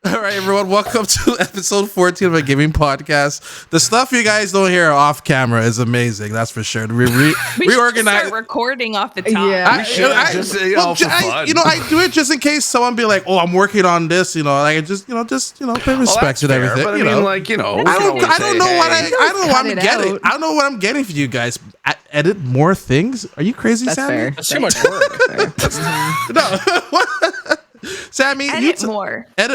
All right, everyone. Welcome to episode 14 of a gaming podcast. The stuff you guys don't hear off camera is amazing. That's for sure. We reorganize. Start recording off the top. Yeah. I do it just in case someone be like, "Oh, I'm working on this." You know, like just pay respect and everything. But I mean, like, I don't know what I'm getting. I don't know what I'm getting for you guys. Edit more things? Are you crazy, That's Sammy? fair. That's too much work. No. Sammy, edit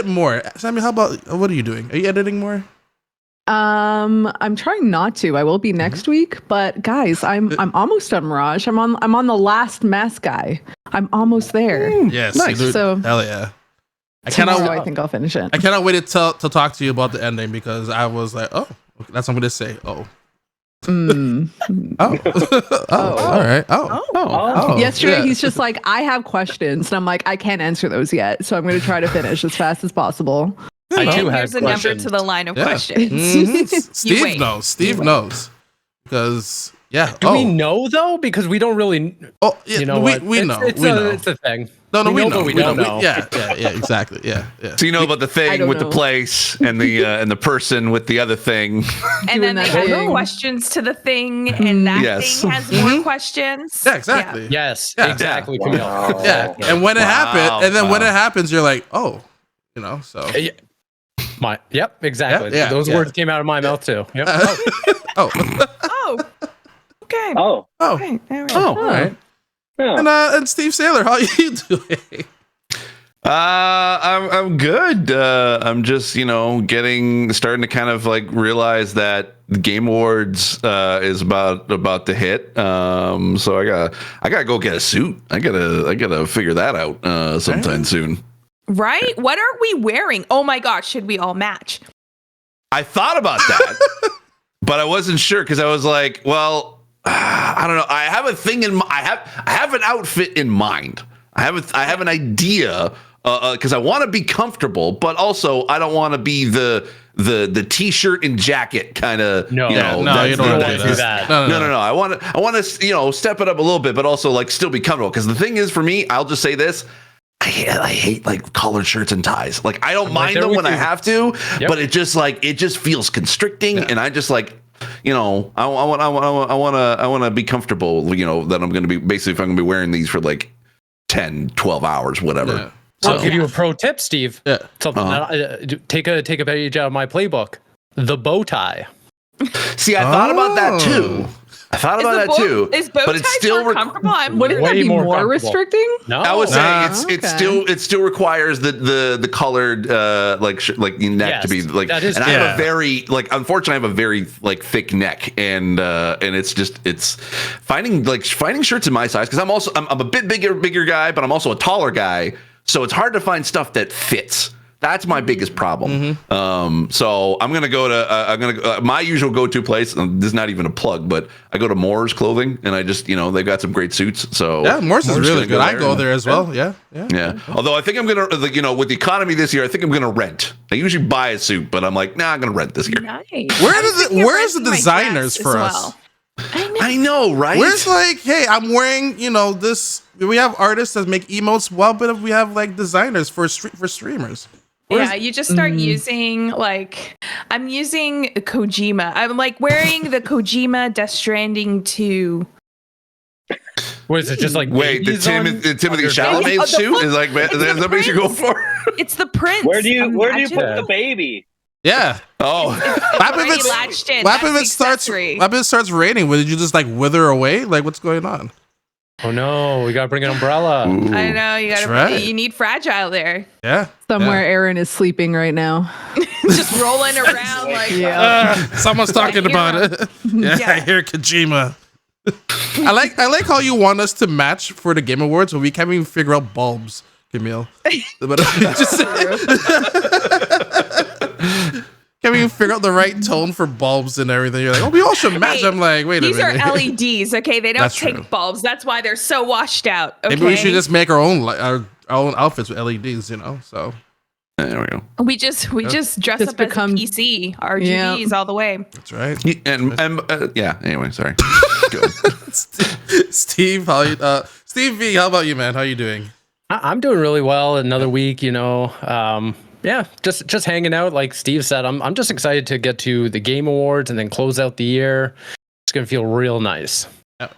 more. Sammy, how about what are you doing? Are you editing more? I'm trying not to. I will be next week, but guys, I'm almost done, Mirage. I'm on the last mask guy. I'm almost there. Yes, nice. So hell yeah. I think I'll finish it. I cannot wait to talk to you about the ending because I was like, oh, okay, that's what I'm gonna say. Oh. Oh. All right. Yesterday, he's just like, I have questions, and I'm like, I can't answer those yet, so I'm going to try to finish as fast as possible. I do have Here's a number to the line of questions. Mm-hmm. Steve knows because Do we know though? Because we don't really. Oh, yeah, you know we know. It's a thing. No, we know. But we don't know. Yeah, exactly. Yeah. So you know about the thing with the place and the person with the other thing. And then they have questions to the thing, and that thing has more questions. Yeah, exactly. Yes, Yeah. exactly. Wow. Yeah, and when it happens, you're like, oh, so. Yep, exactly. Yeah, Those words came out of my mouth too. Yep. Oh. Okay. Oh. Okay. There we go. All right. Yeah. And Steve Saylor, how are you doing? I'm good. I'm just starting to kind of like realize that the Game Awards is about to hit. So I gotta go get a suit. I gotta figure that out sometime soon. Right? What are we wearing? Oh my gosh, should we all match? I thought about that, but I wasn't sure because I was like, well, I don't know. I have a thing I have an outfit in mind. I have an idea because I want to be comfortable, but also I don't want to be the t-shirt and jacket kind of. You don't want to do that. No. I want to step it up a little bit, but also like still be comfortable. Because the thing is, for me, I'll just say this. I hate like collared shirts and ties. Like I don't mind them when I have to, but it just feels constricting, and I just like. I want to be comfortable, that I'm going to be basically if I'm going to be wearing these for like 10, 12 hours, whatever. Yeah. So I'll give you a pro tip, Steve. Yeah. Take a page out of my playbook. The bow tie. See, I thought about that too. Is bow but it's ties still more comfortable? Wouldn't that be more restricting? No, I would say it still requires the colored neck to be like. That is, and I have a very unfortunately I have a very thick neck, and it's finding shirts in my size because I'm a bit bigger guy, but I'm also a taller guy, so it's hard to find stuff that fits. That's my biggest problem. Mm-hmm. So I'm gonna go to my usual go-to place. This is not even a plug, but I go to Moore's Clothing, and I just they've got some great suits. So yeah, Moore's is really good. I go there as well. Yeah. Although I think I'm gonna with the economy this year, I think I'm gonna rent. I usually buy a suit, but I'm like, I'm gonna rent this year. Nice. Where's the designers for us? I know, right? Where's hey, I'm wearing this. We have artists that make emotes. Well, but we have designers for streamers. Yeah, you just start using I'm using Kojima. I'm wearing the Kojima Death Stranding 2. What is it? Just wait, the Timothy Chalamet suit is that's the base you're going for. It's the prince. Where do you put the baby? Yeah. Oh. What if it starts raining? Did you just wither away? What's going on? Oh no, we gotta bring an umbrella. Ooh. I know you need fragile there. Yeah. Somewhere Aaron is sleeping right now. Just rolling around someone's talking about it. I hear Kojima. I like how you want us to match for the Game Awards, but we can't even figure out bulbs, Camille. But can't even figure out the right tone for bulbs and everything. You're like, we all should match. I'm like, wait a minute. These are LEDs, okay? They don't take bulbs. That's why they're so washed out. Okay? Maybe we should just make our own outfits with LEDs, So there we go. We just dress up as a PC, RGBs all the way. That's right. Anyway, sorry. Steve, Steve V, how about you, man? How you doing? I'm doing really well. Another week, yeah, just hanging out. Like Steve said, I'm just excited to get to the Game Awards and then close out the year. It's gonna feel real nice. Yeah.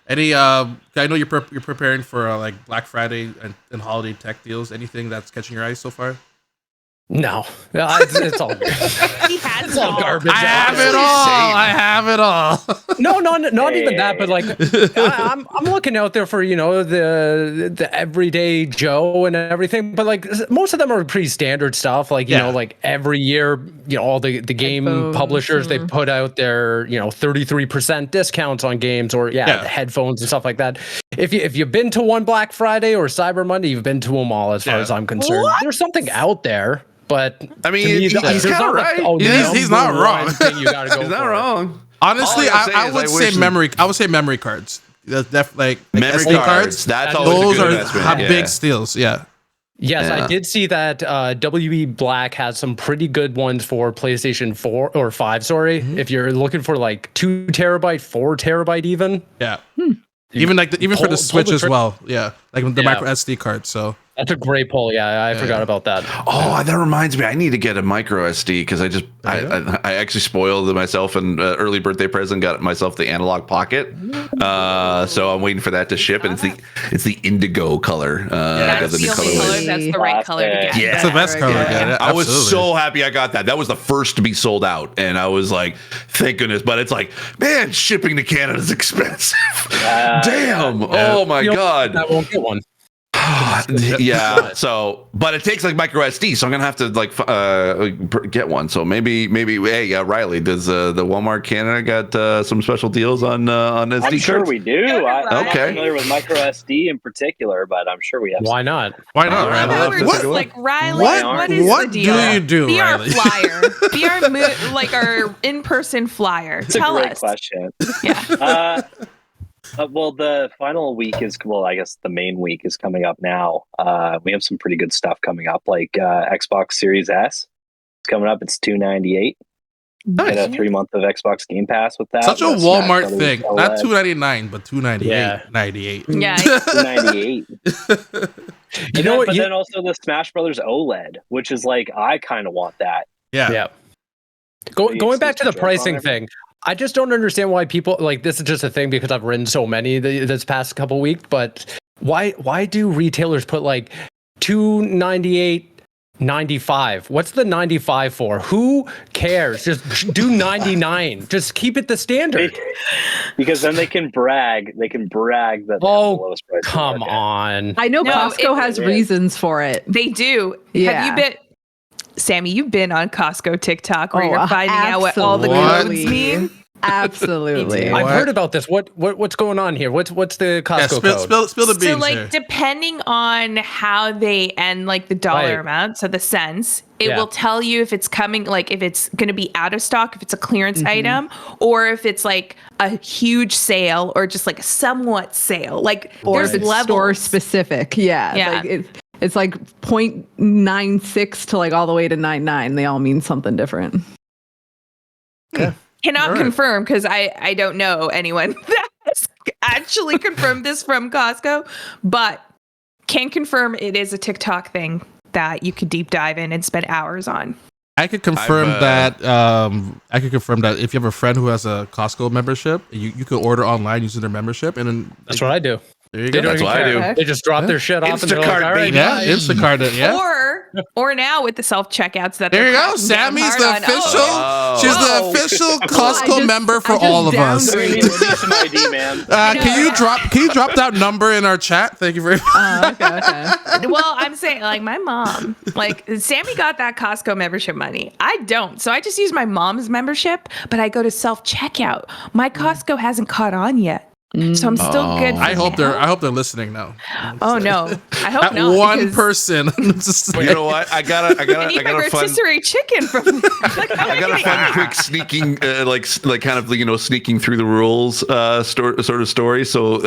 Any I know you're preparing for like Black Friday and holiday tech deals. Anything that's catching your eyes so far? No, it's all good. He has It's all garbage. I have it all. No, not even that. But like, I'm looking out there for the everyday Joe and everything. But like, most of them are pretty standard stuff. Like like every year, all the game headphones, publishers they put out their 33% discounts on games or headphones and stuff like that. If you've been to one Black Friday or Cyber Monday, you've been to them all as far as I'm concerned. What? There's something out there. But I mean, he's kind of right. He's not wrong. You gotta go he's not wrong. Honestly, I would say memory. I would say memory cards. That's definitely like memory SD cards. That's always those a good are big steals. Yeah. Yes, I did see that WB Black has some pretty good ones for PlayStation 4 or 5. Sorry, if you're looking for like 2 terabyte, 4 terabyte, even. Yeah. Even for the Switch as well. Yeah, like the micro SD card. So. That's a great poll. Yeah, I forgot about that. Oh, that reminds me. I need to get a micro SD because I actually spoiled myself an early birthday present. Got myself the analog pocket. So I'm waiting for that to ship, and it's the indigo color. That's the only color. That's the right color to get. Yeah, it's the best color to get. I was so happy I got that. That was the first to be sold out, and I was like, thank goodness. But it's like, man, shipping to Canada is expensive. Damn. Oh my god. I won't get one. Yeah. So, but it takes like micro SD, so I'm gonna have to like get one. So maybe. Hey, Riley, does the Walmart Canada got some special deals on SD cards? I'm sure we do. I'm not Okay. familiar with micro SD in particular, but I'm sure we have. Why not? Why not, Riley? Riley, what is what the deal? do you do, Be Riley? our flyer. Be our our in-person flyer. It's Tell a great us. question. Yeah. Well, the final week I guess the main week is coming up now. We have some pretty good stuff coming up, like Xbox Series S. It's coming up. It's $298. Nice. Get a 3-month of Xbox Game Pass with that. Such a Walmart thing. OLED. Not $2.99, but $2.98. Yeah. 98. Yeah. $298. But then also the Smash Brothers OLED, which is like I kind of want that. Yeah. Going back to the pricing thing, I just don't understand why people like this is just a thing because I've written so many this past couple weeks. But why do retailers put like $298.95? What's the 95 for? Who cares? Just do 99. Just keep it the standard. Because then they can brag. They can brag that. Oh, the lowest price come on! I know Costco has reasons for it. They do. Yeah. Have you been, Sammy? You've been on Costco TikTok where you're finding out what all the codes mean. Absolutely. I've heard about this. What's going on here? What's the Costco code? Spill the beans. So like here. depending on how they end like the dollar amount, so the cents, it will tell you if it's coming, like if it's going to be out of stock, if it's a clearance item, or if it's like a huge sale or just like a somewhat sale. Like or there's if it's levels. store specific. Yeah. Like it's like 0.96 to like all the way to 99. They all mean something different. Okay. Cannot confirm because I don't know anyone that's actually confirmed this from Costco, but can confirm it is a TikTok thing that you could deep dive in and spend hours on. I could confirm that. I could confirm that if you have a friend who has a Costco membership, you could order online using their membership, and then that's what I do. There you go. That's what I do. They just drop their shit off and they're like, all right, yeah, Instacart it, yeah. Or now with the self checkouts that there you go. Sammy's the official. She's the official Costco member for all of us. We need to see some ID, man. Can you drop that number in our chat? Thank you very much. Okay. Well, I'm saying like my mom, like Sammy got that Costco membership money. I don't, so I just use my mom's membership, but I go to self checkout. My Costco hasn't caught on yet. So I'm still good. I hope they're listening now. Oh no, I hope that not. one person. But you know what? I gotta my rotisserie chicken from. I got a fun, quick sneaking, like kind of sneaking through the rules, sort of story. So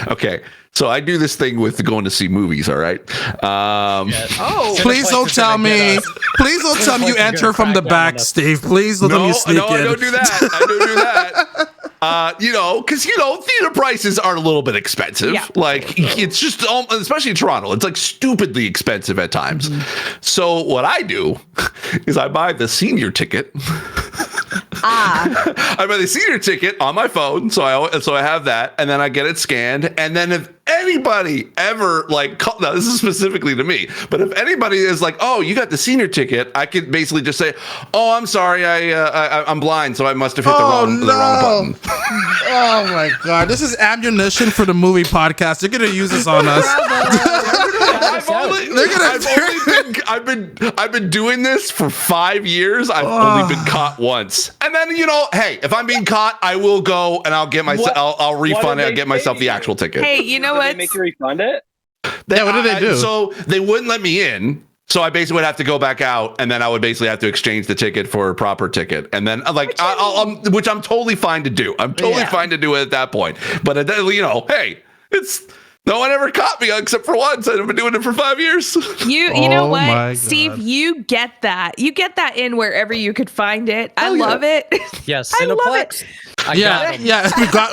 okay. So I do this thing with going to see movies. All right. Please don't tell me. Please don't tell me you enter from the back, Steve. Please don't tell me you sneak in. I don't do that. I don't do that. Because theater prices are a little bit expensive. Yeah. Like it's just, especially in Toronto, it's like stupidly expensive at times. So what I do is I buy the senior ticket. I buy the senior ticket on my phone, so I have that, and then I get it scanned. And then if anybody ever now this is specifically to me, but if anybody is like, "Oh, you got the senior ticket," I could basically just say, "Oh, I'm sorry, I'm blind, so I must have hit the wrong button." Oh my god, this is ammunition for the movie podcast. They're gonna use this on us. I've been doing this for 5 years. I've only been caught once. And then, hey, if I'm being caught, I will go and I'll get myself, I'll refund it. I'll get myself the actual ticket. Hey, you know what? They make you refund it? Yeah, what did they do? So they wouldn't let me in. So I basically would have to go back out, and then I would basically have to exchange the ticket for a proper ticket, and then which I'm totally fine to do. I'm totally fine to do it at that point. But hey, it's no one ever caught me except for once. I've been doing it for 5 years. You know what, Steve? You get that. You get that in wherever you could find it. I love it. Yes, I love Cineplex.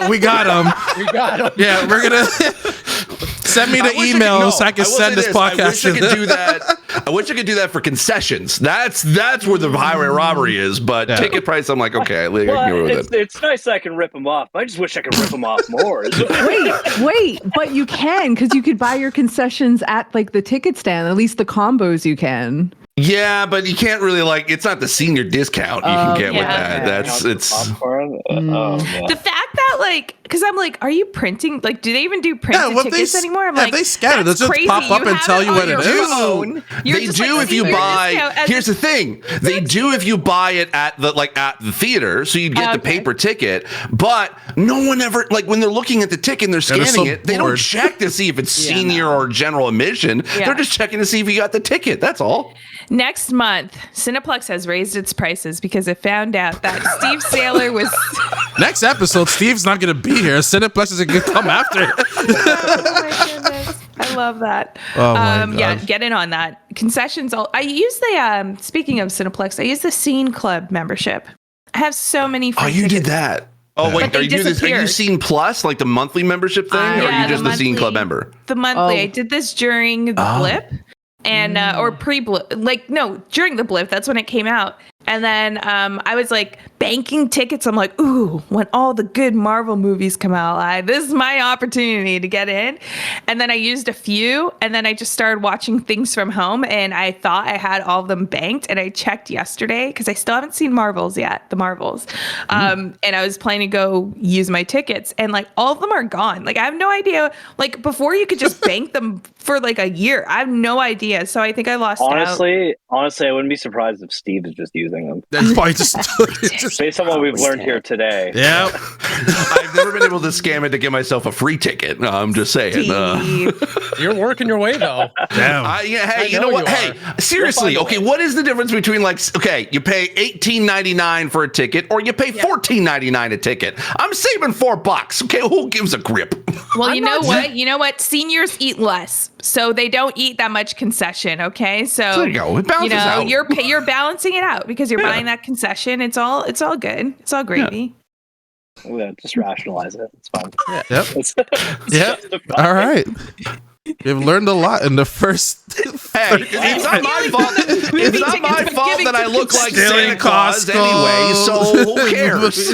We got him. We got him. Yeah, we're gonna send me the email so I can send this podcast. I wish I could do that. I wish I could do that for concessions. That's where the highway robbery is. But ticket price, I'm like, okay, it's nice that I can rip them off. I just wish I could rip them off more. Wait, but you can, because you could buy your concessions at the ticket stand. At least the combos you can. Yeah, but you can't really it's not the senior discount you can get with that. It's popcorn. Oh, man. The fact that because I'm are you printing? Do they even do printed tickets anymore? I'm they scan it. They'll just crazy. pop up You and have tell it you on what it your is. phone. You're They just do if you senior buy. discount as Here's the thing. They do if you buy it at the theater, so you get the paper ticket. But no one ever when they're looking at the ticket and they're scanning it, they don't check to see if it's senior or general admission. Yeah. They're just checking to see if you got the ticket. That's all. Next month, Cineplex has raised its prices because it found out that Steve Saylor was. Next episode, Steve's not gonna be here. Cineplex is gonna come after. Oh my goodness. I love that. Oh my God. Yeah, get in on that. Concessions. I use the, speaking of Cineplex, I use the Scene Club membership. I have so many free you tickets. did that. Oh, wait, are you Scene Plus, the monthly membership thing? Or are you just the Scene Club member? The monthly. I did this during the blip. And or pre-blip, during the blip, that's when it came out. And then I was banking tickets. I'm like, ooh, when all the good Marvel movies come out, this is my opportunity to get in. And then I used a few, and then I just started watching things from home, and I thought I had all of them banked. And I checked yesterday because I still haven't seen Marvels yet, the Marvels. And I was planning to go use my tickets, and all of them are gone. I have no idea. Before you could just bank them for a year. I have no idea. So I think I lost out. Honestly, I wouldn't be surprised if Steve is just using them. That's probably just based on what we've learned here today. Yeah. I've never been able to scam it to get myself a free ticket. I'm just saying. You're working your way though. Damn. Hey, you know what? Hey, seriously. Okay, what is the difference between you pay $18.99 for a ticket or you pay $14.99 a ticket? I'm saving $4. Okay, who gives a grip? Well, you know what? Seniors eat less, so they don't eat that much concession. Okay, so there you go. It balances out. You're balancing it out because you're buying that concession. It's all good. It's all gravy. Yeah, just rationalize it. It's fine. Yep. All right. You've learned a lot in the first. It's not my fault. It's not my fault that I look like Santa Claus Costco. anyway. So who cares?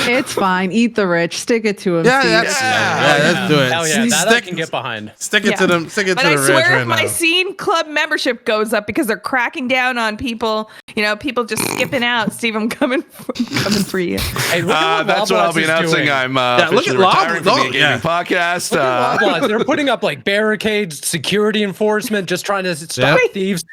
It's fine. Eat the rich. Stick it to him. Let's do it. Hell yeah, that I can get behind. Stick it to them. Stick it but to the I rich swear, right if my now. Scene Club membership goes up because they're cracking down on people, people just skipping out. Steve, I'm coming for you. Hey, that's what I'll be announcing. Doing. I'm look officially at retiring from the gaming podcast. Look at Loblaws. They're putting up barricades, security enforcement, just trying to stop thieves.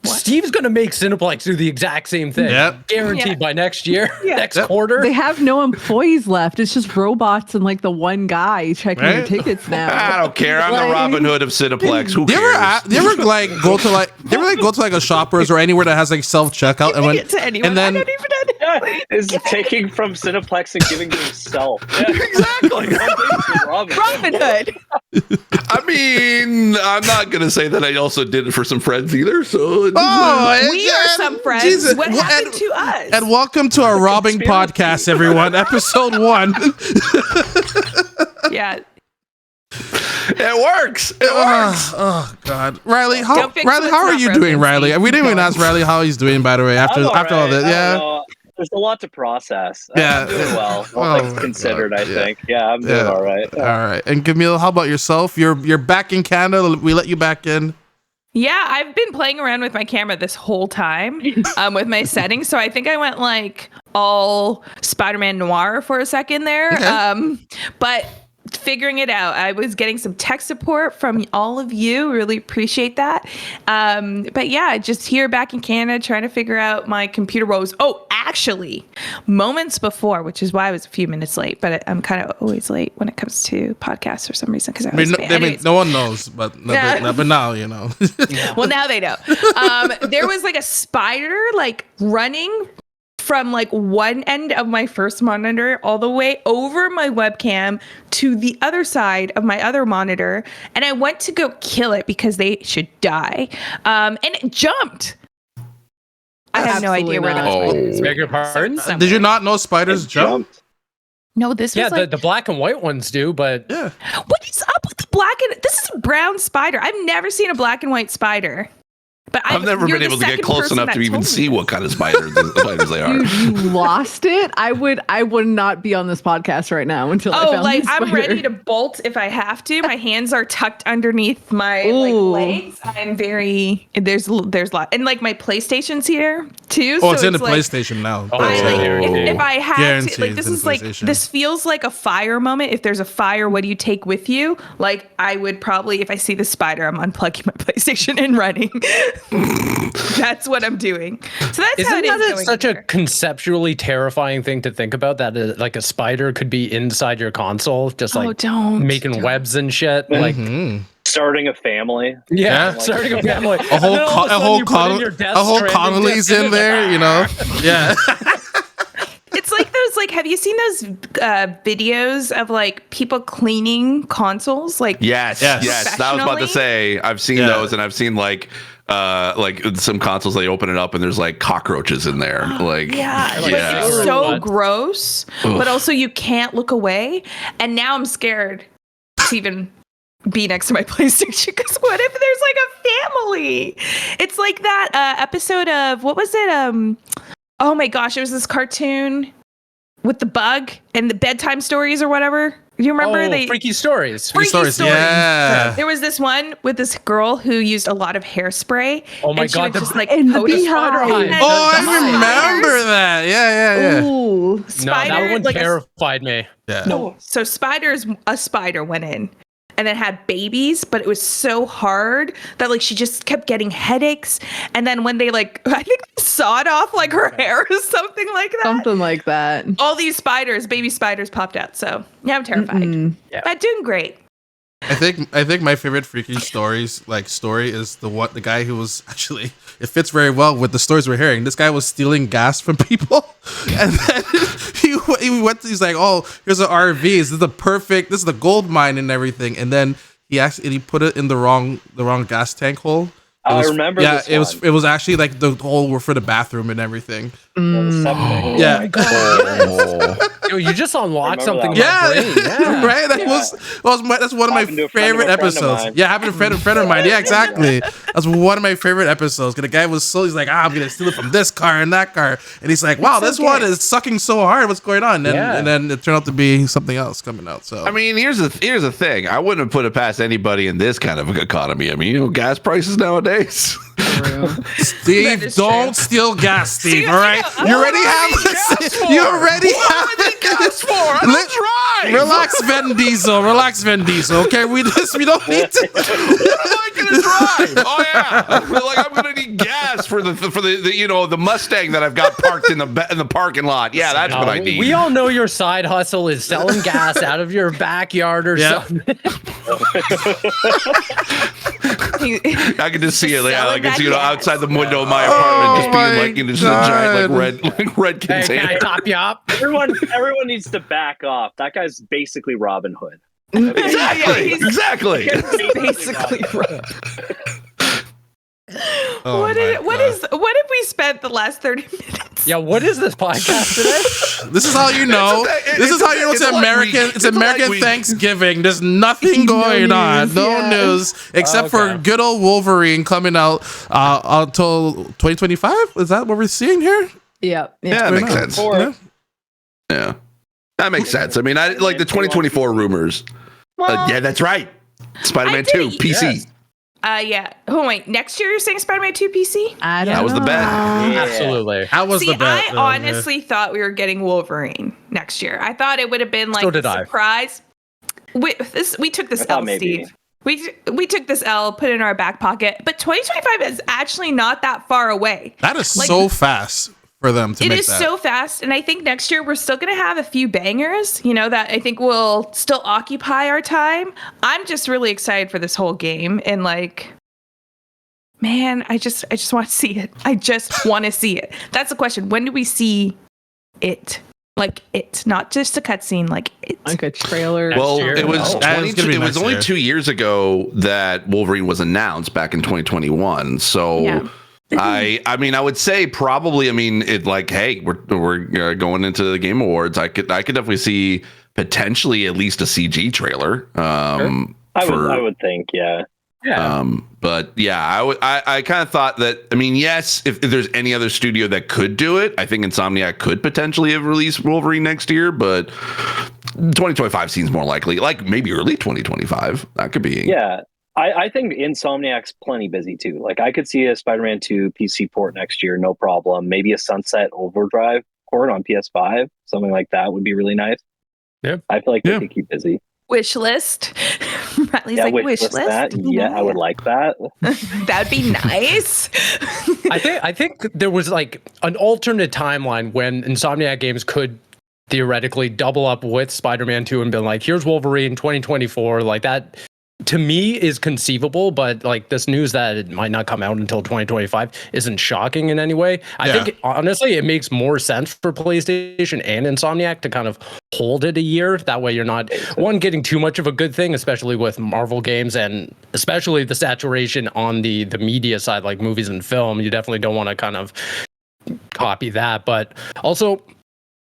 Steve's going to make Cineplex do the exact same thing. Guaranteed by next year, next quarter. They have no employees left. It's just robots and the one guy checking your tickets now. I don't care. I'm the Robin Hood of Cineplex. Who cares? Do you ever go to a Shoppers or anywhere that has self checkout I don't even is taking from Cineplex and giving to himself. Yeah. Exactly. Robin Hood. I mean, I'm not gonna say that I also did it for some friends either. So We are some friends. Jesus. What happened to us? And welcome to our robbing podcast, everyone. Episode 1. Yeah. it works. It works. Oh God, Riley, how Don't fix Riley, what's how are not you broken, doing, Riley? Steve. We didn't even ask Riley how he's doing, by the way. After all right. this, yeah. There's a lot to process. Yeah. I'm doing well. All Oh things my considered, God. I think. Yeah, I'm doing all right. All right. And Camille, how about yourself? You're back in Canada. We let you back in. Yeah, I've been playing around with my camera this whole time with my settings. So I think I went like all Spider-Man Noir for a second there. Okay. But figuring it out, I was getting some tech support from all of you. Really appreciate that. But yeah, just here back in Canada trying to figure out my computer woes. Oh, actually, moments before, which is why I was a few minutes late, but I'm kind of always late when it comes to podcasts for some reason because I was no one knows, but now you know. Well, now they know. There was like a spider like running from like one end of my first monitor all the way over my webcam to the other side of my other monitor. And I went to go kill it because they should die. And it jumped. I have no idea where that was. Beg your pardon? Did you not know spiders jump? No, this was like... the black and white ones do, but... Yeah. What is up with the black and... This is a brown spider. I've never seen a black and white spider. But I've never been able to get close enough to even see what kind of spiders they are. Dude, you lost it. I would not be on this podcast right now until I found this I'm spider. ready to bolt if I have to. My hands are tucked underneath my legs. I'm very there's a lot, and like my PlayStation's here too. Oh, it's in the like, PlayStation now. if I have to, like, this is like PlayStation. this feels like a fire moment. If there's a fire, what do you take with you? Like I would probably, if I see the spider, I'm unplugging my PlayStation and running. That's what I'm doing. So that's how it is. Isn't that such a conceptually terrifying thing to think about? That like a spider could be inside your console, just like making webs and shit. Like starting a family. Yeah, starting a family. A whole Connolly's in there, you know? Yeah. It's like those, like, have you seen those videos of like people cleaning consoles? Like, yes. I was about to say, I've seen those, and I've seen like some consoles, they open it up and there's like cockroaches in there. It's so gross, but also you can't look away. And now I'm scared to even be next to my PlayStation because what if there's like a family? It's like that episode of, what was it? Oh my gosh, it was this cartoon with the bug and the bedtime stories or whatever. You remember Freaky Stories? Freaky Stories. Yeah. There was this one with this girl who used a lot of hairspray. Oh my and God, she would just like and the coat a beehive. spider. Oh, I remember that. Yeah. Ooh. No, Spider, that one like terrified me. Yeah. No, so a spider went in and then had babies, but it was so hard that like she just kept getting headaches. And then when they like, I think they sawed off like her hair or something like that. Something like that. All these spiders, baby spiders popped out. So yeah, I'm terrified. Yeah. But doing great. I think my favorite freaky story is the guy who was actually, it fits very well with the stories we're hearing. This guy was stealing gas from people, and then he's like, oh, here's an RV. This is the gold mine and everything. And then he put it in the wrong gas tank hole. I remember. Yeah, this it was actually like the hole were for the bathroom and everything. Yeah. Oh my God. Yo, you just unlocked something. Yeah, in my brain. Right. That's one of my favorite episodes. Yeah, happened to a friend of mine. Yeah, exactly. That's one of my favorite episodes. Cause the guy was he's like, I'm gonna steal it from this car and that car, and he's like, wow, this one is sucking so hard. What's going on? And then it turned out to be something else coming out. So I mean, here's the thing. I wouldn't have put it past anybody in this kind of economy. I mean, gas prices nowadays. Steve, don't steal gas, Steve. All right, you already have this. You already have gas for. Let's drive. Relax, Vin Diesel. Okay, we don't need to. What am I gonna drive? Oh yeah, I'm gonna need gas for the Mustang that I've got parked in the parking lot. Yeah, that's what I need. We all know your side hustle is selling gas out of your backyard or something. I can just see it. Like, I can see it gas. outside the window of my apartment, just being my like, just a giant, like red Hey, container. can I top you up? Everyone needs to back off. That guy's basically Robin Hood. Exactly. Exactly. Basically, right. Oh What have we spent the last 30 minutes? Yeah, what is this podcast today? This is how you know. This is how you know it's American. It's American Thanksgiving. There's nothing going on. No news except for good old Wolverine coming out until 2025. Is that what we're seeing here? Yeah. Yeah, that makes sense. Yeah, that makes sense. I mean, I like the 2024 rumors. Yeah, that's right. Spider-Man 2 PC. Yes. Yeah. Oh wait, next year you're saying Spider-Man 2 PC? That was the bet. Yeah. Absolutely. That was the bet. I honestly thought we were getting Wolverine next year. I thought it would have been like a surprise. We took this L, Steve. We took this L, put it in our back pocket. But 2025 is actually not that far away. That is so fast for them to make that. It is so fast, and I think next year we're still going to have a few bangers, that I think will still occupy our time. I'm just really excited for this whole game, and man, I just want to see it. I just want to see it. That's the question. When do we see it? Like it, not just a cutscene, like it. Like a trailer. Well, it was it was only 2 years ago that Wolverine was announced back in 2021. So. Yeah. I mean, I would say probably. I mean, it like, hey, we're going into the Game Awards. I could definitely see potentially at least a CG trailer. I would think, yeah. But yeah, I kind of thought that. I mean, yes, if there's any other studio that could do it, I think Insomniac could potentially have released Wolverine next year. But 2025 seems more likely. Like maybe early 2025. That could be. Yeah. I think Insomniac's plenty busy too. Like I could see a Spider-Man 2 PC port next year, no problem. Maybe a Sunset Overdrive port on PS5, something like that would be really nice. Yeah, I feel like they could keep busy. Wish list. Riley's wish list. That. Yeah, I would like that. That'd be nice. I think there was like an alternate timeline when Insomniac Games could theoretically double up with Spider-Man 2 and been like, here's Wolverine 2024, like that. To me is conceivable, but like this news that it might not come out until 2025 isn't shocking in any way. I think honestly it makes more sense for PlayStation and Insomniac to kind of hold it a year. That way you're not getting too much of a good thing, especially with Marvel games and especially the saturation on the media side, like movies and film. You definitely don't want to kind of copy that, but also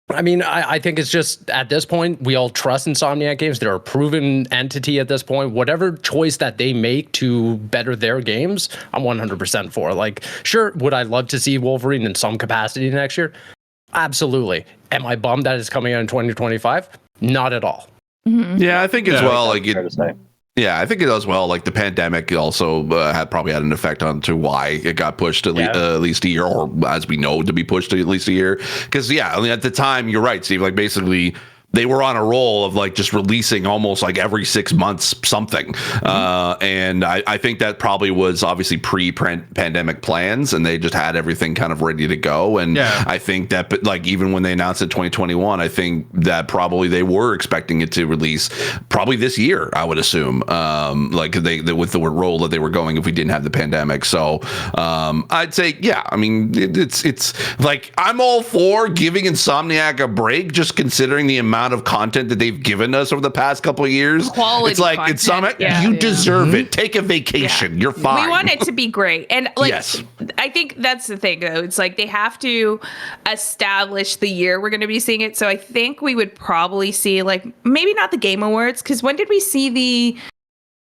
I mean, I think it's just at this point, we all trust Insomniac Games. They're a proven entity at this point. Whatever choice that they make to better their games, I'm 100% for. Like, sure, would I love to see Wolverine in some capacity next year? Absolutely. Am I bummed that it's coming out in 2025? Not at all. Mm-hmm. Yeah, I think as well. Like yeah, I think it does well. Like the pandemic also probably had an effect on to why it got pushed at least a year, or as we know to be pushed at least a year. Because I mean, at the time, you're right, Steve. Like basically, they were on a roll of like just releasing almost like every 6 months something. And I think that probably was obviously pre-pandemic plans, and they just had everything kind of ready to go. And I think that like even when they announced it 2021, I think that probably they were expecting it to release probably this year, I would assume, like they with the role that they were going if we didn't have the pandemic. So I'd say, I mean, it's like I'm all for giving Insomniac a break, just considering the amount of content that they've given us over the past couple of years. Quality it's like content, it's Insomniac, you deserve it. Take a vacation. You're fine. We want it to be great. And like I think that's the thing though. It's like they have to establish the year we're going to be seeing it. So I think we would probably see like maybe not the Game Awards, because when did we see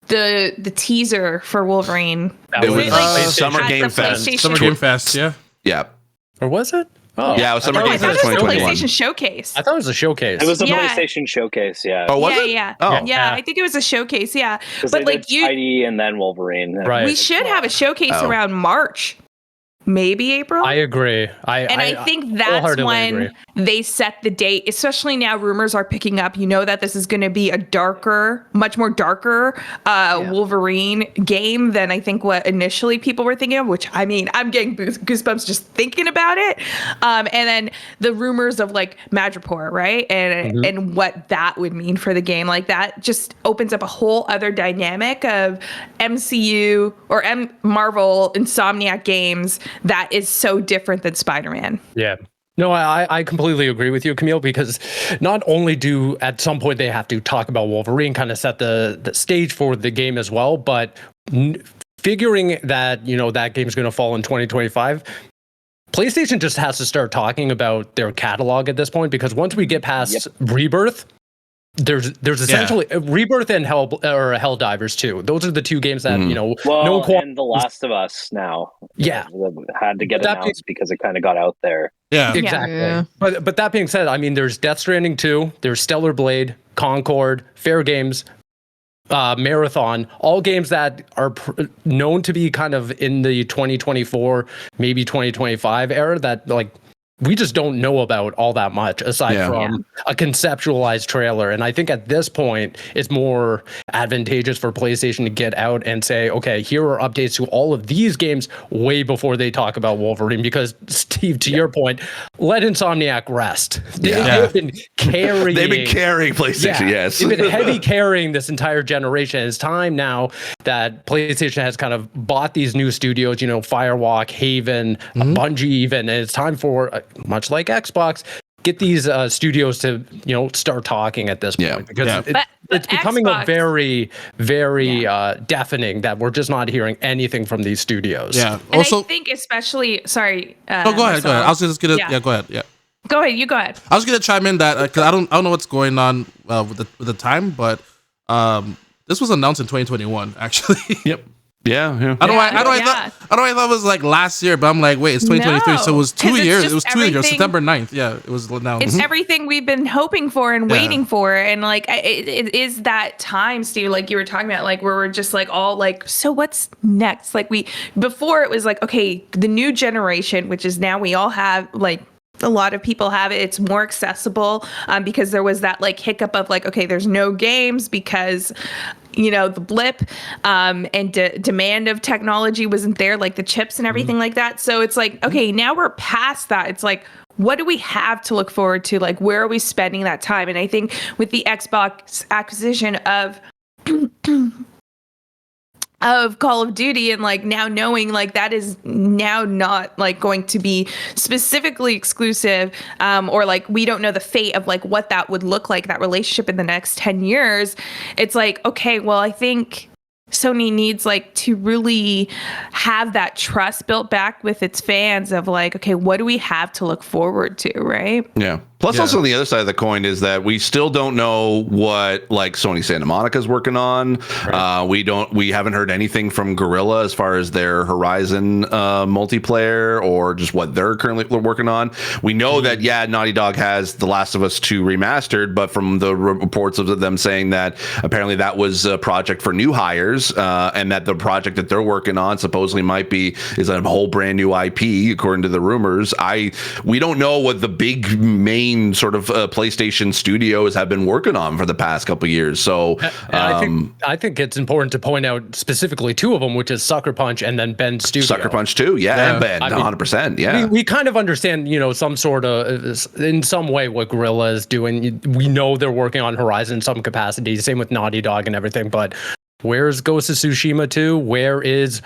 the teaser for Wolverine? It was like Summer Game Fest. Summer Game Fest, yeah. Or was it? Oh, yeah, it was Summer Game Fest 2021. PlayStation Showcase. I thought it was a showcase. It was a PlayStation Showcase, yeah. Oh, was it? Yeah. Oh. Yeah, I think it was a showcase, yeah. But like Spidey and then Wolverine. Right. We should have a showcase around March. Maybe April. I agree. I think that's when they set the date, especially now rumors are picking up. You know that this is going to be a darker, much more darker Wolverine game than I think what initially people were thinking of, which I mean, I'm getting goosebumps just thinking about it. And then the rumors of like Madripoor, right? And what that would mean for the game. Like that just opens up a whole other dynamic of MCU or Marvel Insomniac games that is so different than Spider-Man. Yeah. No, I completely agree with you, Camille, because not only do at some point they have to talk about Wolverine, kind of set the stage for the game as well, but figuring that, you know, that game's going to fall in 2025, PlayStation just has to start talking about their catalog at this point, because once we get past Rebirth, there's essentially Rebirth and Helldivers too. Those are the two games that you know. And The Last of Us now. Yeah, had to get announced because it kind of got out there. Yeah, exactly. Yeah. But that being said, I mean, there's Death Stranding 2, there's Stellar Blade, Concord, Fair Games, Marathon, all games that are known to be kind of in the 2024, maybe 2025 era that like we just don't know about all that much aside from a conceptualized trailer. And I think at this point, it's more advantageous for PlayStation to get out and say, okay, here are updates to all of these games way before they talk about Wolverine. Because, Steve, to your point, let Insomniac rest. They've been carrying... They've been carrying PlayStation, yes. They've been heavy carrying this entire generation. It's time now that PlayStation has kind of bought these new studios, you know, Firewalk, Haven, Bungie even, and it's time for... much like Xbox, get these studios to, you know, start talking at this point, because it's becoming Xbox, a very, very deafening that we're just not hearing anything from these studios. Yeah. And also, I think especially, sorry. No, go ahead. I was just gonna, go ahead. Yeah. Go ahead. You go ahead. I was gonna chime in that because I don't know what's going on with the time, but this was announced in 2021, actually. Yep. Yeah. I know. I thought it was like last year, but I'm like, wait, it's 2023, so it was 2 years. It was 2 years. September 9th. Yeah, it was announced. It's everything we've been hoping for and waiting for, and like it is that time, Steve. Like you were talking about, like where we're just like all like, so what's next? Like before it was like, okay, the new generation, which is now we all have like. A lot of people have it. It's more accessible because there was that like hiccup of like, okay, there's no games because, you know, the blip and demand of technology wasn't there, like the chips and everything like that. So it's like, okay, now we're past that. It's like, what do we have to look forward to? Like, where are we spending that time? And I think with the Xbox acquisition of Call of Duty and like now knowing like that is now not like going to be specifically exclusive or like we don't know the fate of like what that would look like, that relationship in the next 10 years. It's like, okay, well, I think Sony needs like to really have that trust built back with its fans of like, okay, what do we have to look forward to, right? Yeah. Plus, also on the other side of the coin is that we still don't know what like Sony Santa Monica is working on. Right. We haven't heard anything from Guerrilla as far as their Horizon multiplayer or just what they're currently working on. We know that Naughty Dog has The Last of Us 2 remastered, but from the reports of them saying that apparently that was a project for new hires, and that the project that they're working on supposedly is a whole brand new IP according to the rumors. We don't know what the big main sort of PlayStation studios have been working on for the past couple of years. So I think it's important to point out specifically two of them, which is Sucker Punch and then Ben's studio. Sucker Punch 2, and Ben, 100%. Yeah, we kind of understand, you know, some sort of in some way what Guerrilla is doing. We know they're working on Horizon in some capacity. Same with Naughty Dog and everything. But where's Ghost of Tsushima 2? Where is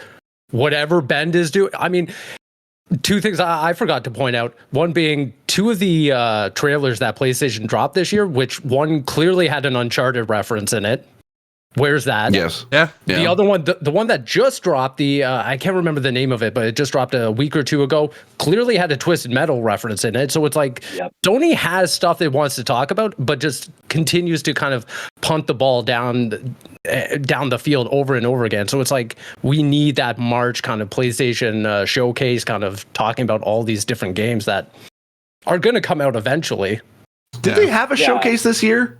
whatever Bend is doing? I mean, two things I forgot to point out. One being two of the trailers that PlayStation dropped this year, which one clearly had an Uncharted reference in it. Where's that? Yes. Yeah. The other one, the one that just dropped, I can't remember the name of it, but it just dropped a week or two ago, clearly had a Twisted Metal reference in it. So it's like Sony has stuff it wants to talk about, but just continues to kind of punt the ball down the field over and over again. So it's like we need that March kind of PlayStation showcase, kind of talking about all these different games that are going to come out eventually. Did they have a showcase this year?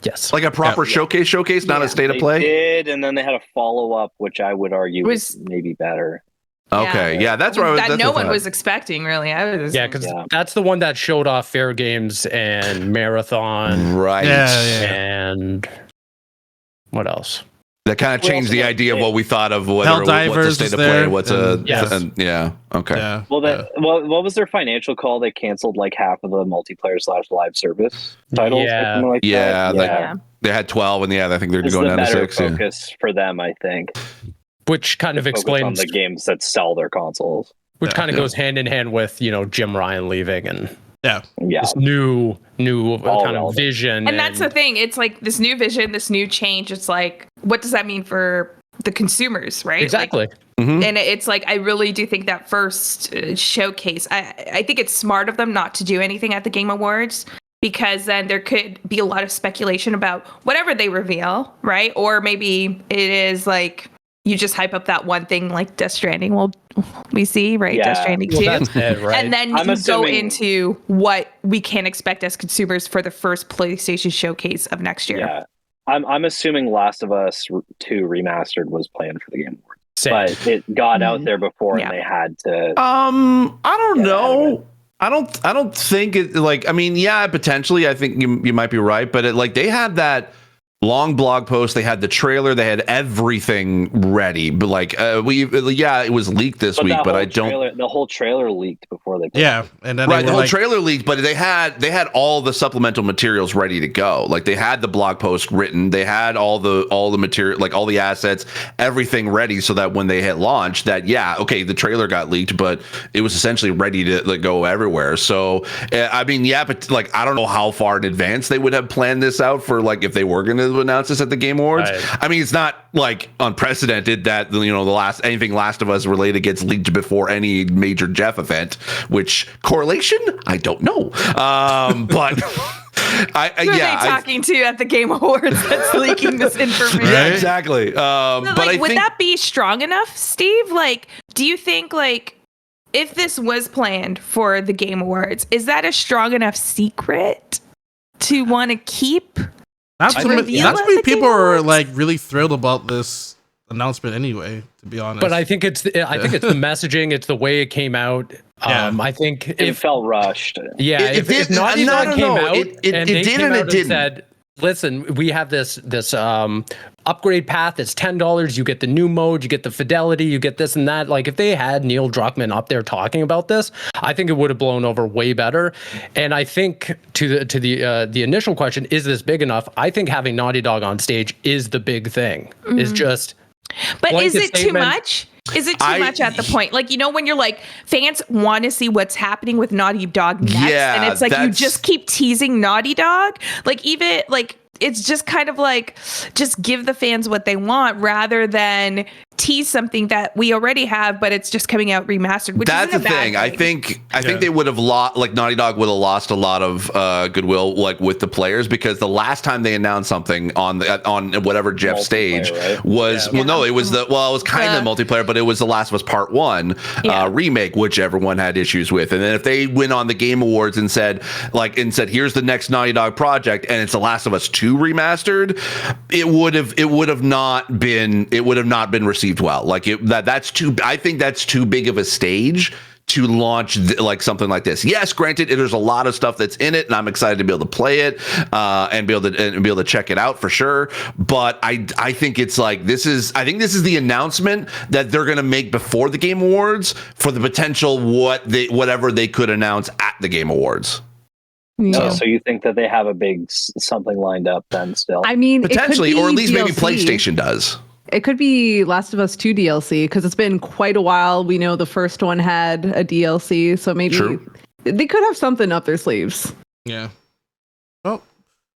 Yes. Like a proper showcase, not a state of play? They did, and then they had a follow-up, which I would argue was maybe better. Okay, yeah, that's where I was. That no one was expecting, really. Because that's the one that showed off Fair Games and Marathon, right? And what else? That kind of changed the idea of what we thought of what's a state of play, what's okay. Yeah. What was their financial call? They canceled like half of the multiplayer / live service titles. They had 12, and I think they're going down to 6. Focus for them, I think. Which kind of explains on the games that sell their consoles. Which kind of goes hand in hand with Jim Ryan leaving and this new kind of vision. And that's the thing. It's like this new vision, this new change. It's like, what does that mean for the consumers, right? Exactly. And it's like, I really do think that first showcase, I think it's smart of them not to do anything at the Game Awards, because then there could be a lot of speculation about whatever they reveal, right? Or maybe it is like, you just hype up that one thing like Death Stranding we see, right? Yeah. Death Stranding 2. That's it, right? And then go into what we can expect as consumers for the first PlayStation showcase of next year. Yeah. I'm assuming Last of Us 2 Remastered was planned for the Game Awards. But it got out there before and they had to I don't know. I don't think it potentially I think you might be right, but they had that long blog post, they had the trailer, they had everything ready, but it was leaked this week, but the whole trailer leaked before they and then the whole trailer leaked, but they had all the supplemental materials ready to go. Like they had the blog post written, they had all the material, like all the assets, everything ready, so that when they hit launch, the trailer got leaked, but it was essentially ready to go everywhere. So but I don't know how far in advance they would have planned this out for if they were going to announce this at the Game Awards. Right. I mean, it's not unprecedented that anything Last of Us related gets leaked before any major Jeff event. Which correlation? I don't know. But Who are they talking to at the Game Awards that's leaking this information? Yeah, exactly. But would that be strong enough, Steve? Do you think if this was planned for the Game Awards, is that a strong enough secret to want to keep? That's why people are really thrilled about this announcement anyway, to be honest. But I think it's the messaging, it's the way it came out. I think it felt rushed. Yeah, if Naughty Dog came out and said, listen, we have this upgrade path. It's $10. You get the new mode, you get the fidelity, you get this and that. If they had Neil Druckmann up there talking about this, I think it would have blown over way better. And I think to the initial question, is this big enough? I think having Naughty Dog on stage is the big thing. Is just. But is it too much? Is it too much at the point? When you're fans want to see what's happening with Naughty Dog next, and it's you just keep teasing Naughty Dog. It's just kind of just give the fans what they want rather than tease something that we already have, but it's just coming out remastered. Which that's the thing. I think they would have lost. Naughty Dog would have lost a lot of goodwill with the players, because the last time they announced something on whatever Jeff stage was it was kind of multiplayer, but it was The Last of Us Part 1 remake, which everyone had issues with. And then if they went on the Game Awards and said here's the next Naughty Dog project and it's The Last of Us 2 remastered, it would have not been received well. That's too. I think that's too big of a stage to launch something like this. Yes, granted, there's a lot of stuff that's in it, and I'm excited to be able to play it and be able to check it out for sure. But I think it's this is the announcement that they're going to make before the Game Awards for the potential whatever they could announce at the Game Awards. Yeah. So you think that they have a big something lined up then still? I mean, potentially, or at least DLC. Maybe PlayStation does. It could be Last of Us 2 DLC, because it's been quite a while. We know the first one had a DLC, so maybe they could have something up their sleeves. Yeah. Well,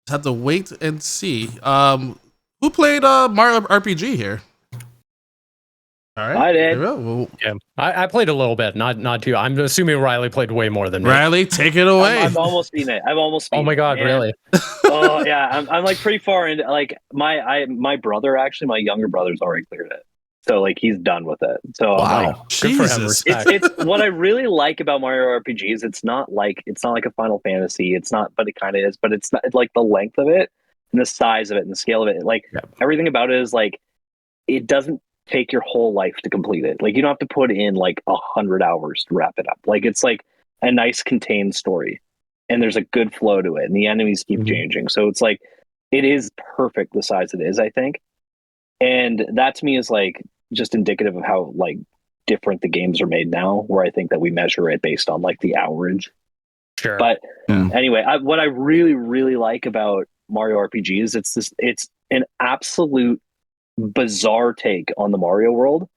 just have to wait and see. Who played Mario RPG here? All right. I did. Yeah, I played a little bit, not too. I'm assuming Riley played way more than me. Riley, take it away. I've almost beaten it. Oh my god, really? Oh yeah, I'm pretty far into my brother, actually, my younger brother's already cleared it, so he's done with it. So wow, good for him. It's what I really like about Mario RPGs. It's not like a Final Fantasy. It's not, but it kind of is. But it's not the length of it and the size of it and the scale of it. Everything about it is it doesn't take your whole life to complete it. Like you don't have to put in like 100 hours to wrap it up. Like it's like a nice contained story, and there's a good flow to it, and the enemies keep changing. So it's like it is perfect the size it is, I think. And that to me is like just indicative of how like different the games are made now, where I think that we measure it based on like the average. Sure. But anyway, what I really, really like about Mario RPG is it's an absolute bizarre take on the Mario world.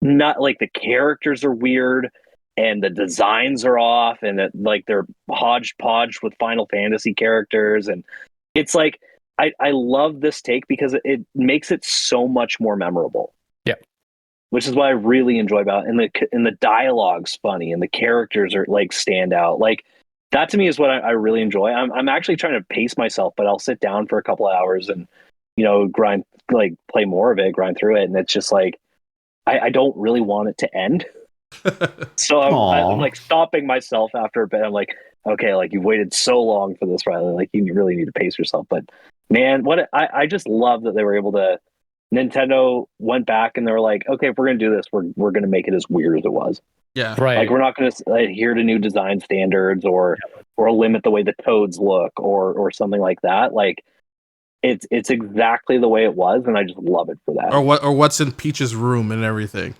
Not like the characters are weird and the designs are off, and that like they're hodgepodge with Final Fantasy characters, and it's like I love this take because it makes it so much more memorable. Yeah, which is what I really enjoy about it. And the dialogue's funny, and the characters are like stand out. Like that to me is what I really enjoy. I'm actually trying to pace myself, but I'll sit down for a couple of hours and grind, like play more of it, grind through it, and it's just like I don't really want it to end. So I'm like stopping myself after a bit. I'm like, okay, like you've waited so long for this, Riley. Like you really need to pace yourself. But man, I just love that they were able to. Nintendo went back and they were like, okay, if we're gonna do this, we're gonna make it as weird as it was. Yeah, right. Like we're not gonna adhere to new design standards or limit the way the toads look or something like that. Like it's exactly the way it was, and I just love it for that. Or what's in Peach's room and everything.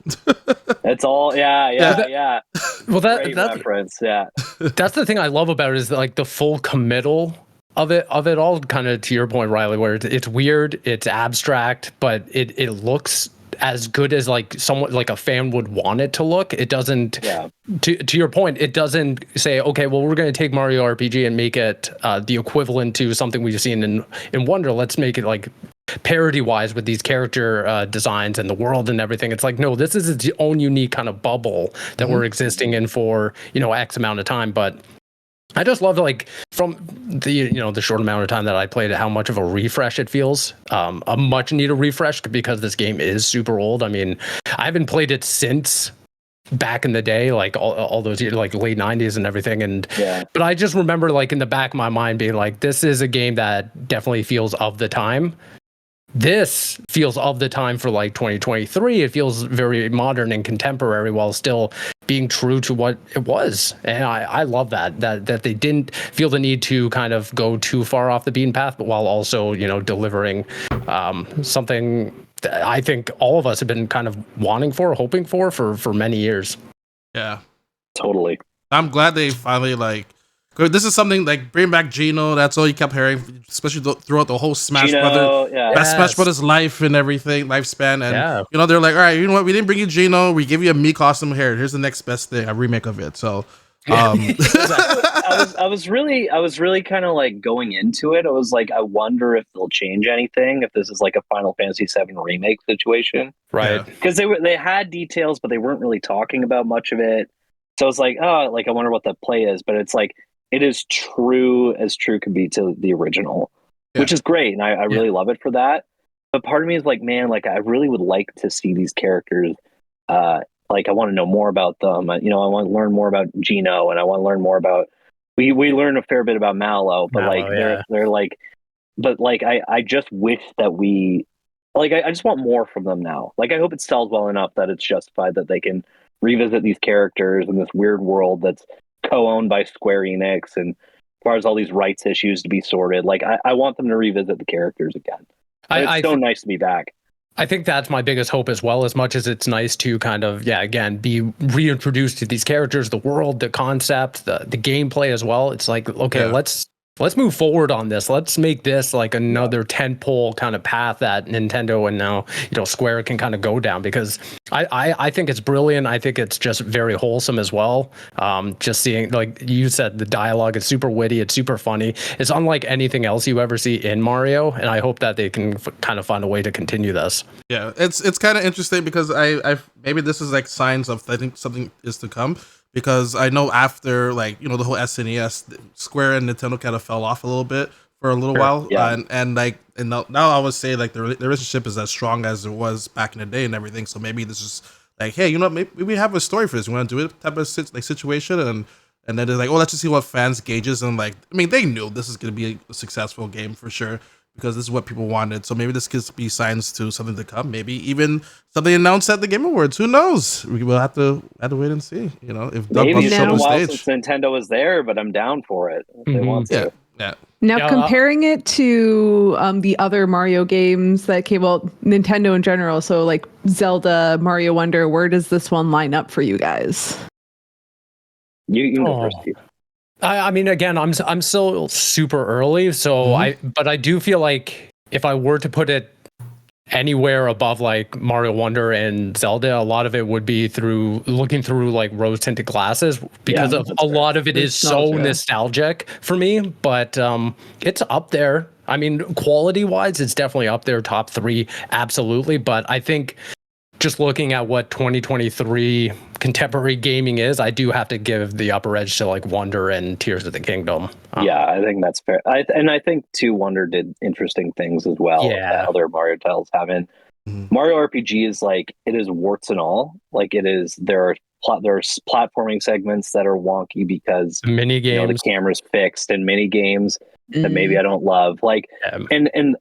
It's all yeah. Well, that's reference. Yeah, that's the thing I love about it is like the full committal of it all, kind of to your point, Riley, where it's weird, it's abstract, but it looks as good as like someone like a fan would want it to look. It doesn't to your point, it doesn't say, okay, well, we're going to take Mario RPG and make it the equivalent to something we've seen in Wonder. Let's make it like parody wise with these character designs and the world and everything. It's like, no, this is its own unique kind of bubble that we're existing in for X amount of time. But I just love like from the short amount of time that I played it, how much of a refresh it feels, a much needed refresh, because this game is super old. I mean, I haven't played it since back in the day, like all those years, like late 90s and everything. And but I just remember like in the back of my mind being like, this is a game that definitely feels of the time. This feels of the time for like 2023. It feels very modern and contemporary while still being true to what it was. And I love that they didn't feel the need to kind of go too far off the beaten path, but while also, delivering something that I think all of us have been kind of wanting for, hoping for many years. Yeah, totally. I'm glad they finally this is something like bring back Gino. That's all you kept hearing, especially throughout the whole Smash Brothers life and everything, lifespan. And they're like, all right, you know what? We didn't bring you Gino. We give you a Mii costume here. Here's the next best thing, a remake of it. So, I was really kind of like going into it. I was like, I wonder if they'll change anything, if this is like a Final Fantasy VII remake situation, right? Because they had details, but they weren't really talking about much of it. So I was like, oh, like I wonder what the play is. But it's like, it is true as true could be to the original, which is great. And I really love it for that. But part of me is like, man, like I really would like to see these characters. Like I want to know more about them. I want to learn more about Gino, and I want to learn more about, we learn a fair bit about Mallow, but they're like, but like, I just wish that I just want more from them now. Like, I hope it sells well enough that it's justified that they can revisit these characters in this weird world that's co-owned by Square Enix, and as far as all these rights issues to be sorted, like I want them to revisit the characters again. It's so nice to be back. I think that's my biggest hope as well, as much as it's nice to kind of, again, be reintroduced to these characters, the world, the concept, the gameplay as well. It's like, okay, let's move forward on this. Let's make this like another tentpole kind of path that Nintendo and now, Square can kind of go down, because I think it's brilliant. I think it's just very wholesome as well. Just seeing, like you said, the dialogue is super witty. It's super funny. It's unlike anything else you ever see in Mario. And I hope that they can kind of find a way to continue this. Yeah, it's kind of interesting because I maybe this is like signs of I think something is to come. Because I know after the whole SNES, Square and Nintendo kind of fell off a little bit for a little while, and now I would say like the relationship is as strong as it was back in the day and everything. So maybe this is like, hey, maybe we have a story for this. We want to do it type of situation, and then they're like, oh, let's just see what fans gauges, and they knew this is going to be a successful game for sure. because this is what people wanted. So maybe this could be signs to something to come. Maybe even something announced at the Game Awards. Who knows? We will have to wait and see. You know, if Doug maybe wants it's to been show a the while stage. since Nintendo was there, but I'm down for it if they want to. Yeah. Now, comparing it to the other Mario games that came out, Nintendo in general, so like Zelda, Mario Wonder, where does this one line up for you guys? You can go first, Steve. I mean, again, I'm still super early, so but I do feel like if I were to put it anywhere above like Mario Wonder and Zelda, a lot of it would be through looking through like rose tinted glasses because of a lot of it is so nostalgic for me. But it's up there. I mean, quality wise, it's definitely up there, top 3, absolutely. But I think just looking at what 2023 contemporary gaming is, I do have to give the upper edge to like Wonder and Tears of the Kingdom. Yeah, I think that's fair. I think too, Wonder did interesting things as well that other Mario titles haven't. Mario RPG is like, it is warts and all. Like it is, there's platforming segments that are wonky because mini games, the camera's fixed, and mini games that maybe I don't love. Like,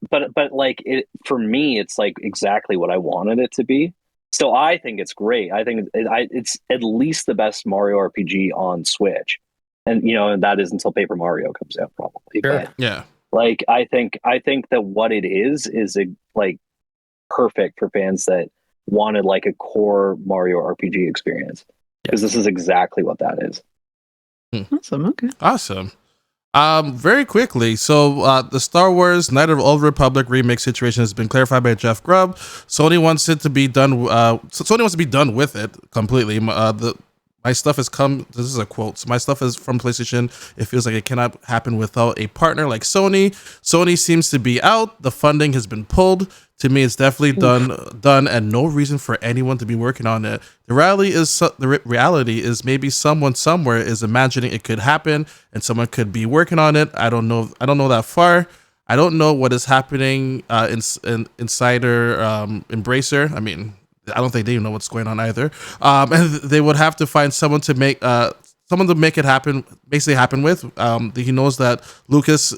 but like it for me, it's like exactly what I wanted it to be. So I think it's great. I think it's at least the best Mario RPG on Switch, and that is until Paper Mario comes out, probably. Sure. But, Yeah. like I think that what it is like perfect for fans that wanted like a core Mario RPG experience, because this is exactly what that is. Awesome. Okay. Awesome. Very quickly, so the Star Wars Knight of the Old Republic remake situation has been clarified by Jeff Grubb. Sony wants it to be done. Sony wants to be done with it completely. My stuff has come. This is a quote. So my stuff is from PlayStation. It feels like it cannot happen without a partner like Sony. Sony seems to be out. The funding has been pulled. To me, it's definitely done, and no reason for anyone to be working on it. The reality is maybe someone somewhere is imagining it could happen, and someone could be working on it. I don't know that far. I don't know what is happening Insider Embracer. I mean, I don't think they even know what's going on either. And they would have to find someone to make it happen, basically happen with. He knows that Lucas.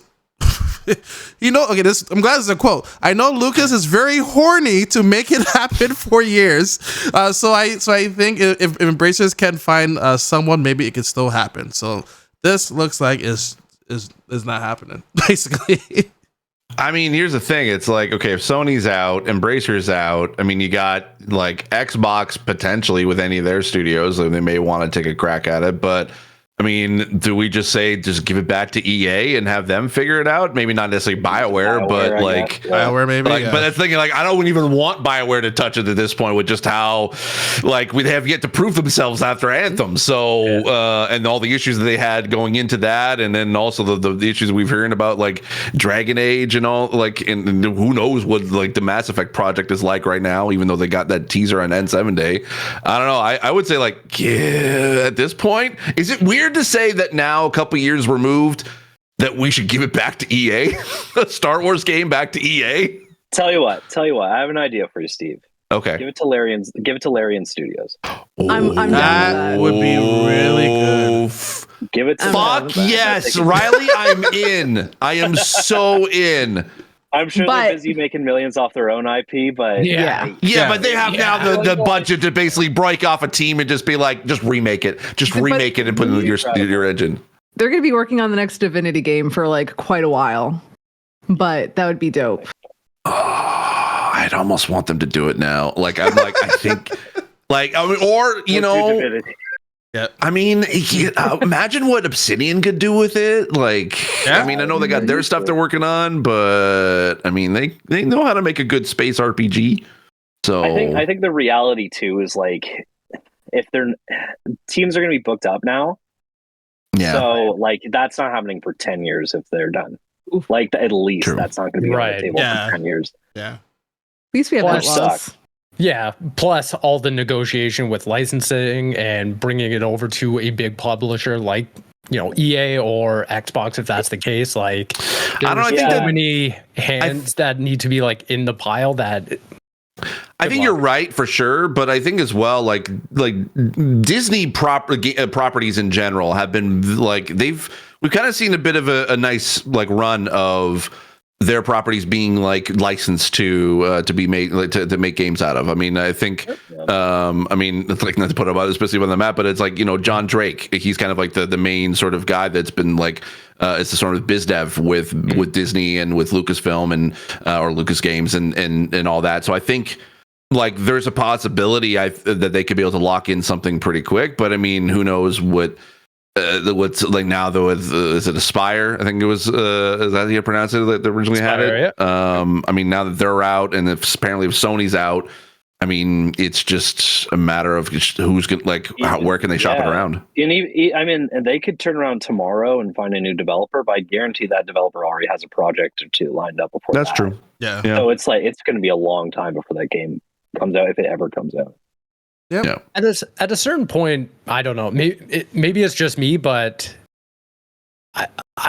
I'm glad this is a quote. I know Lucas is very horny to make it happen for years. So I think if Embracers can find someone, maybe it could still happen. So this looks like is not happening, basically. I mean, here's the thing. It's like, okay, if Sony's out, Embracer's out. I mean, you got like Xbox potentially with any of their studios, so they may want to take a crack at it. But I mean, do we just give it back to EA and have them figure it out? Maybe not necessarily BioWare, but like BioWare, maybe. But that's thinking like I don't even want BioWare to touch it at this point with just how like we have yet to prove themselves after Anthem. So and all the issues that they had going into that, and then also the issues we've hearing about like Dragon Age and all, like and who knows what like the Mass Effect project is like right now, even though they got that teaser on N7 Day. I don't know. I would say like at this point, is it weird to say that now, a couple years removed, that we should give it back to EA? A Star Wars game back to EA? Tell you what, I have an idea for you, Steve. Okay. Give it to Larian Studios. I'm that would be really good. Give it to Fuck yes, Riley, I'm in. I am so in. I'm sure they're busy making millions off their own IP, but yeah, but they have now the budget to basically break off a team and just be like, just remake it and put it in your engine. They're going to be working on the next Divinity game for like quite a while, but that would be dope. Oh, I'd almost want them to do it now. Like I'm like, I think, like, I mean, or yeah. I mean, imagine what Obsidian could do with it. Like, I mean, I know they got their stuff they're working on, but I mean, they know how to make a good space RPG. So I think the reality too is like, if teams are going to be booked up now. Yeah. So like, that's not happening for 10 years if they're done. Like, at least that's not going to be on the table for 10 years. Yeah. At least we have Outlaws. Yeah, plus all the negotiation with licensing and bringing it over to a big publisher like, EA or Xbox, if that's the case. Like, I don't know. I think so many hands that need to be like in the pile. That I think you're right for sure, but I think as well, like Disney properties in general have been like we've kind of seen a bit of a nice like run of their properties being like licensed to be made, like, to make games out of. I mean, I think, I mean, it's like, not to put him out especially on the map, but it's like, you know, John Drake, he's kind of like the main sort of guy that's been like, it's the sort of biz dev with Disney and with Lucasfilm and or Lucas Games and all that. So I think like there's a possibility that they could be able to lock in something pretty quick, but I mean, who knows what's like now though is it Aspire? I think it was is that how you pronounce it that originally Aspire, had it? Yeah. I mean, now that they're out and apparently if Sony's out, I mean, it's just a matter of who's going where can they shop it around? I mean, they could turn around tomorrow and find a new developer, but I guarantee that developer already has a project or two lined up before. That's true. Yeah. So it's like it's going to be a long time before that game comes out, if it ever comes out. Yeah. At a certain point, I don't know. Maybe it's just me, but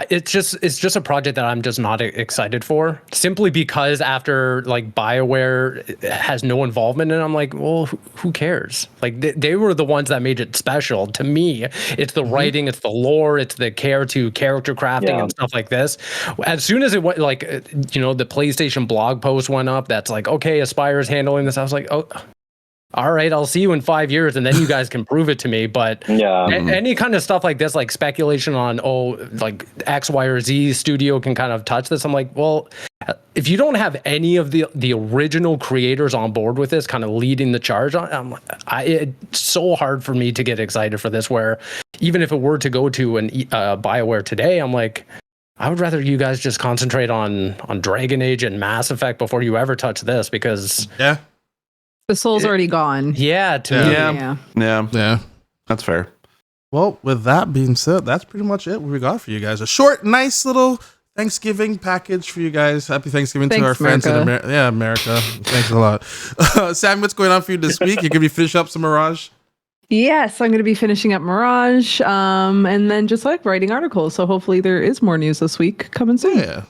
it's just a project that I'm just not excited for. Simply because after like BioWare has no involvement in it, I'm like, well, who cares? Like they were the ones that made it special. To me, it's the writing, it's the lore, it's the care to character crafting and stuff like this. As soon as it went, like, you know, the PlayStation blog post went up, that's like, okay, Aspire is handling this. I was like, oh. All right, I'll see you in 5 years, and then you guys can prove it to me. But any kind of stuff like this, like speculation on, like X, Y, or Z studio can kind of touch this. I'm like, well, if you don't have any of the original creators on board with this, kind of leading the charge on, it's so hard for me to get excited for this. Where even if it were to go to an BioWare today, I'm like, I would rather you guys just concentrate on Dragon Age and Mass Effect before you ever touch this, because the soul's already gone. Yeah, yeah. That's fair. Well, with that being said, that's pretty much it we got for you guys. A short, nice little Thanksgiving package for you guys. Happy Thanksgiving to our friends in America. Yeah, America. Thanks a lot. Sam, what's going on for you this week? You're going to be finish up some Mirage? Yes, I'm going to be finishing up Mirage and then just like writing articles. So hopefully there is more news this week coming soon.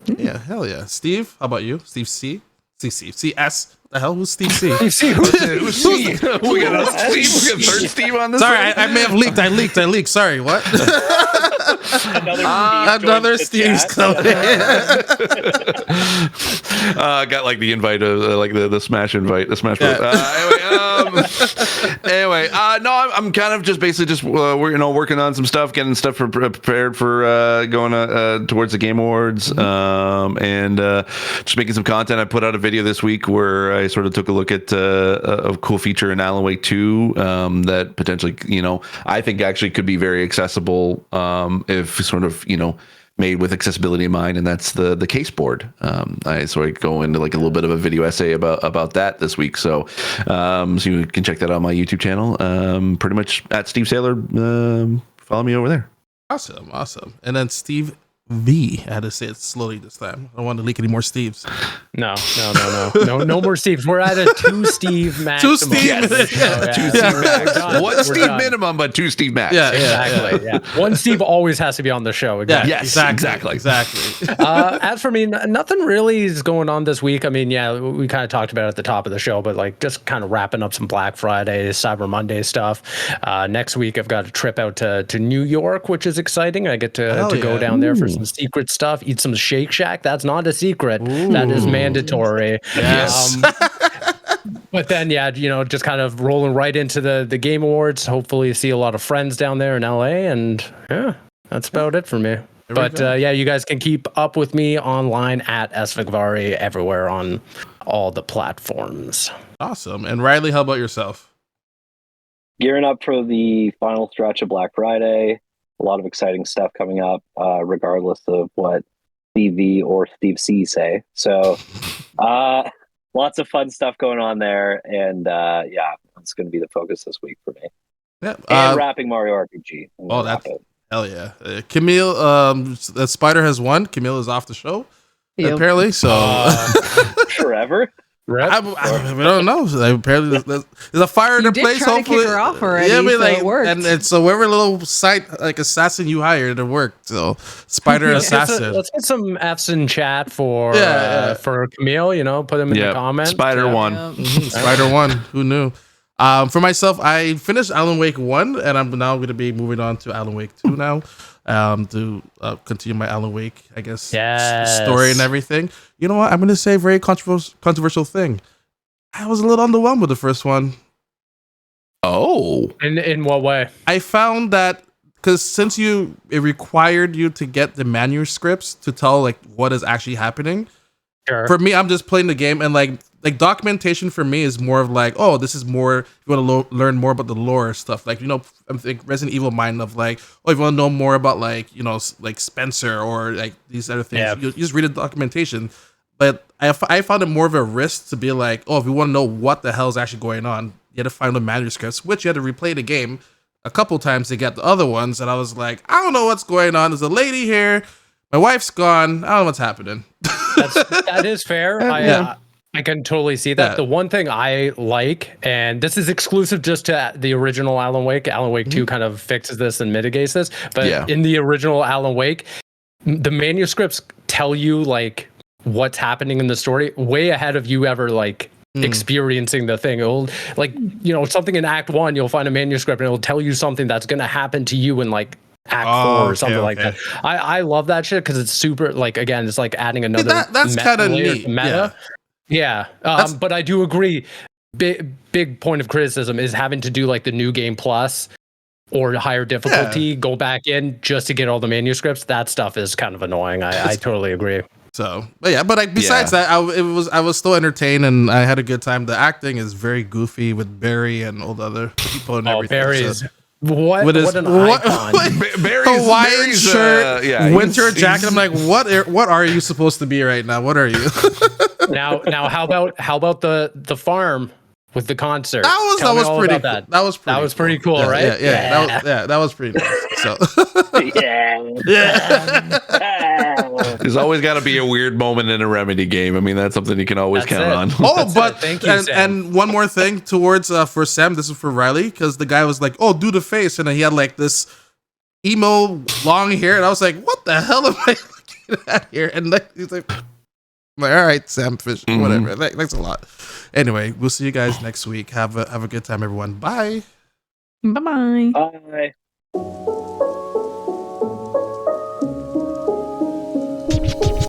Yeah, hell yeah. Steve, how about you? Steve C? CS? The hell? Who's Steve C? Who's C? Who's C? We got a Steve. We got third Steve on this. Sorry, I may have leaked. I leaked. Sorry, what? Another Steve's coming. Got like the invite, like the Smash invite, the Smash. Anyway, no, I'm kind of just basically just working on some stuff, getting stuff prepared for going towards the Game Awards, and just making some content. I put out a video this week where I sort of took a look at a cool feature in Alan Wake 2 that potentially, I think actually could be very accessible if sort of, made with accessibility in mind, and that's the case board. I sort of go into like a little bit of a video essay about that this week. So you can check that out on my YouTube channel. Pretty much at Steve Saylor. Follow me over there. Awesome. And then Steve V. I had to say it slowly this time. I don't want to leak any more Steves. No more Steves. We're at a 2 Steve max. 2 Steve. Yes. 2 Steve max. 1 Steve minimum, but 2 Steve max. Yeah, exactly. Yeah. 1 Steve always has to be on the show. Exactly. Yeah, yes, exactly. As for me, nothing really is going on this week. I mean, we kind of talked about it at the top of the show, but like just kind of wrapping up some Black Friday, Cyber Monday stuff. Next week, I've got a trip out to New York, which is exciting. I get to go down there for some secret stuff, eat some Shake Shack. That's not a secret. Ooh. That is mandatory. Yes. But then, just kind of rolling right into the Game Awards. Hopefully see a lot of friends down there in LA. And that's about it for me. But you guys can keep up with me online at SVigvari everywhere on all the platforms. Awesome. And Riley, how about yourself? Gearing up for the final stretch of Black Friday. A lot of exciting stuff coming up, regardless of what Steve V or Steve C say. So lots of fun stuff going on there. And it's going to be the focus this week for me. Yeah. And wrapping Mario RPG. That's hell yeah. Camille, the Spider has won. Camille is off the show, apparently. So forever. I don't know. Apparently, there's a fire in the place. Hopefully, kick her off already. Yeah, I mean, so it worked. and so whatever little site like assassin you hired, it worked. So Spider assassin. Let's get some F's in chat for Camille. Put them in the comments. Spider one. Spider one. Who knew? For myself, I finished Alan Wake 1, and I'm now going to be moving on to Alan Wake 2 now to continue my Alan Wake, I guess, story and everything. You know what? I'm going to say a very controversial thing. I was a little underwhelmed with the first one. Oh. In what way? I found that because since it required you to get the manuscripts to tell like what is actually happening. Sure. For me, I'm just playing the game, and like documentation for me is more of like, oh, this is more. You want to learn more about the lore stuff, like I'm thinking Resident Evil mind of like, oh, if you want to know more about like like Spencer or like these other things, you just read the documentation. But I found it more of a risk to be like, oh, if you want to know what the hell is actually going on, you had to find the manuscripts, which you had to replay the game a couple times to get the other ones. And I was like, I don't know what's going on. There's a lady here. My wife's gone. I don't know what's happening. That is fair. I can totally see that. The one thing I like, and this is exclusive just to the original Alan Wake 2 kind of fixes this and mitigates this. But in the original Alan Wake, the manuscripts tell you like what's happening in the story way ahead of you ever like experiencing the thing. It'll like, something in Act 1, you'll find a manuscript and it'll tell you something that's going to happen to you in like Act 4 or something like that. I love that shit because it's super, like, again, it's like adding another that's kind of neat meta. But I do agree, big point of criticism is having to do like the new game plus or higher difficulty, go back in just to get all the manuscripts. That stuff is kind of annoying. I totally agree. So, but like besides that, I was still entertained and I had a good time. The acting is very goofy with Barry and all the other people and everything. Barry's so. What an icon. Barry's Hawaiian shirt, winter jacket. I'm like, what are you supposed to be right now? What are you? now, how about the farm with the concert? That was pretty cool. That was pretty cool, right? That was pretty nice. So there's always got to be a weird moment in a Remedy game. I mean, that's something you can always count on. Oh, but thank you, and one more thing towards for Sam. This is for Riley because the guy was like, "Oh, do the face," and then he had like this emo long hair, and I was like, "What the hell am I looking at here?" And like, he's like, "I'm like, all right, Sam Fish, whatever." Thanks a lot. Anyway, we'll see you guys next week. Have a good time, everyone. Bye. Bye-bye. Bye.